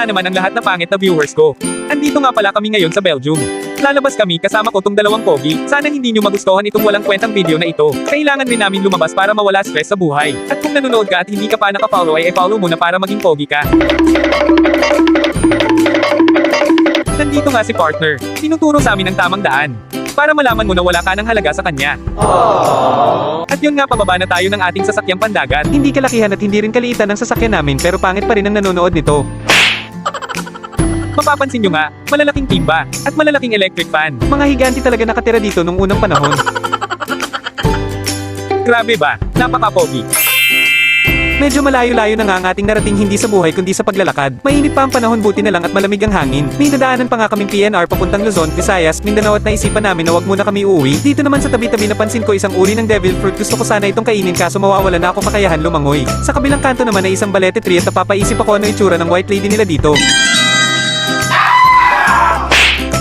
Nawala naman ang lahat na pangit na viewers ko. Andito nga pala kami ngayon sa Belgium. Lalabas kami kasama ko tong dalawang pogi. Sana hindi nyo magustuhan itong walang kwentang video na ito. Kailangan rin namin lumabas para mawala stress sa buhay. At kung nanonood ka at hindi ka pa naka-follow ay follow mo na para maging pogi ka. Nandito nga si partner. Tinuturo sa amin ang tamang daan. Para malaman mo na wala ka ng halaga sa kanya. At yun nga, pababa na tayo ng ating sasakyang pandagat. Hindi kalakihan at hindi rin kaliitan ng sasakyan namin pero pangit pa rin ang nanonood nito. Mapapansin nyo nga, malalaking timba, at malalaking electric fan. Mga higanti talaga nakatira dito nung unang panahon. Grabe ba? Napaka-pogi. Medyo malayo-layo na nga ang ating narating hindi sa buhay kundi sa paglalakad. Mainit pa ang panahon, buti na lang at malamig ang hangin. May nadaanan pa nga kaming PNR papuntang Luzon, Visayas, Mindanao at naisipan namin na wag muna kami uuwi. Dito naman sa tabi-tabi napansin ko isang uri ng devil fruit, gusto ko sana itong kainin kaso mawawala na ako kakayahan lumangoy. Sa kabilang kanto naman ay isang balete tree at napapaisip ako ano itsura ng white lady nila dito.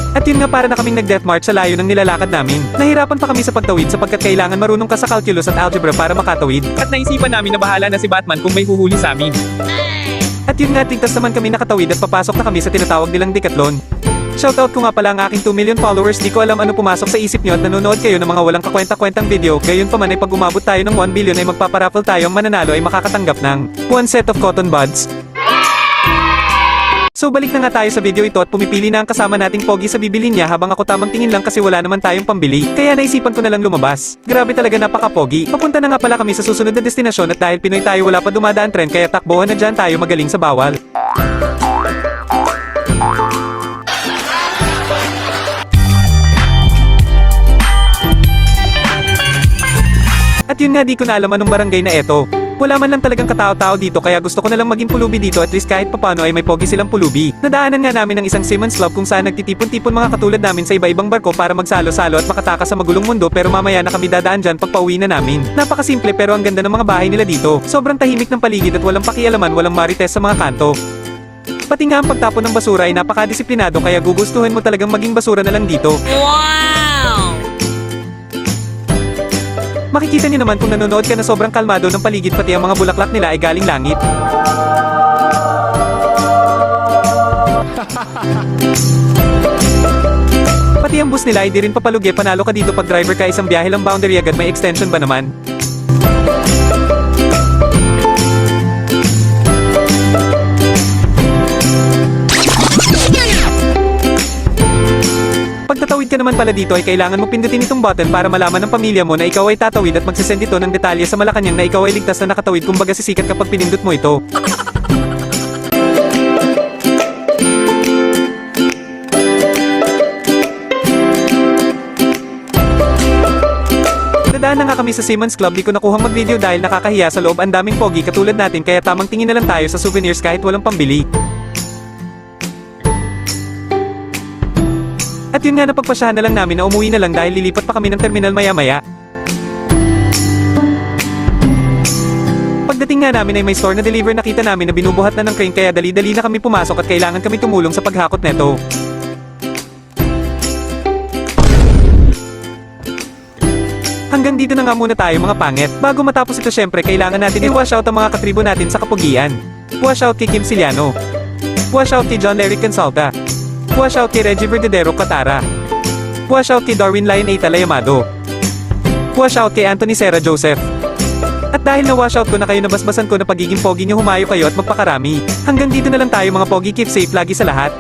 At yun nga, para na kaming nag-death march sa layo ng nilalakad namin. Nahirapan pa kami sa pagtawid sapagkat kailangan marunong ka sa calculus at algebra para makatawid. At naisipan namin na bahala na si Batman kung may huhuli sa amin. At yun nga, tigtas naman kami nakatawid at papasok na kami sa tinatawag nilang Decathlon. Shoutout ko nga pala ang aking 2 million followers, di ko alam ano pumasok sa isip nyo at nanonood kayo ng mga walang kakwenta-kwentang video. Gayon pa man ay pag umabot tayo ng 1 billion ay magpaparaffle tayo, ang mananalo ay makakatanggap ng 1 set of cotton buds. So balik na nga tayo sa video ito at pumipili na ang kasama nating pogi sa bibili niya habang ako tamang tingin lang kasi wala naman tayong pambili. Kaya naisipan ko na lang lumabas. Grabe talaga, napaka-pogi. Papunta na nga pala kami sa susunod na destinasyon at dahil Pinoy tayo wala pa dumadaan tren kaya takbohan na dyan tayo magaling sa bawal. At yun nga, di ko na alam anong barangay na eto. Wala man lang talagang katao-tao dito kaya gusto ko na lang maging pulubi dito at least kahit papano ay may pogi silang pulubi. Nadaanan nga namin ang isang seaman's club kung saan nagtitipon-tipon mga katulad namin sa iba-ibang barko para magsalo-salo at makatakas sa magulong mundo, pero mamaya na kami dadaan dyan pag pauwi na namin. Napakasimple pero ang ganda ng mga bahay nila dito. Sobrang tahimik ng paligid at walang pakialaman, walang marites sa mga kanto. Pati nga ang pagtapon ng basura ay napakadisiplinado kaya gugustuhin mo talagang maging basura na lang dito. Wow! Makikita niyo naman kung nanonood ka na sobrang kalmado ng paligid, pati ang mga bulaklak nila ay galing langit. Pati ang bus nila ay di rin papalugi, panalo ka dito pag driver ka, isang biyahe lang boundary agad, may extension ba naman? Pagtatawid ka naman pala dito ay kailangan mo pindutin itong button para malaman ng pamilya mo na ikaw ay tatawid at magsisend ito ng detalye sa Malacanang na ikaw ay ligtas na nakatawid, kumbaga sisikat kapag pinindot mo ito. Nadaan na nga kami sa Seaman's Club, di ko nakuhang mag-video dahil nakakahiya sa loob, ang daming pogi katulad natin kaya tamang tingin na lang tayo sa souvenirs kahit walang pambili. At yun nga, napagpasyahan na lang namin na umuwi na lang dahil lilipat pa kami ng terminal maya-maya. Pagdating nga namin ay may store na deliver, nakita namin na binubuhat na ng crane kaya dali-dali na kami pumasok at kailangan kami tumulong sa paghakot neto. Hanggang dito na nga muna tayo mga pangit. Bago matapos ito, syempre kailangan natin i-wash out ang mga katribo natin sa kapugian. Wash out kay Kim Siliano. Wash out kay John Larry Consalta. Wash out kay Reggie Verdadero Catara. Wash out kay Darwin Lion Eita Layamado. Wash out kay Anthony Serra Joseph. At dahil na wash out ko na kayo, nabasbasan ko na pagiging pogi nyo, humayo kayo at magpakarami. Hanggang dito na lang tayo mga pogi, keep safe lagi sa lahat.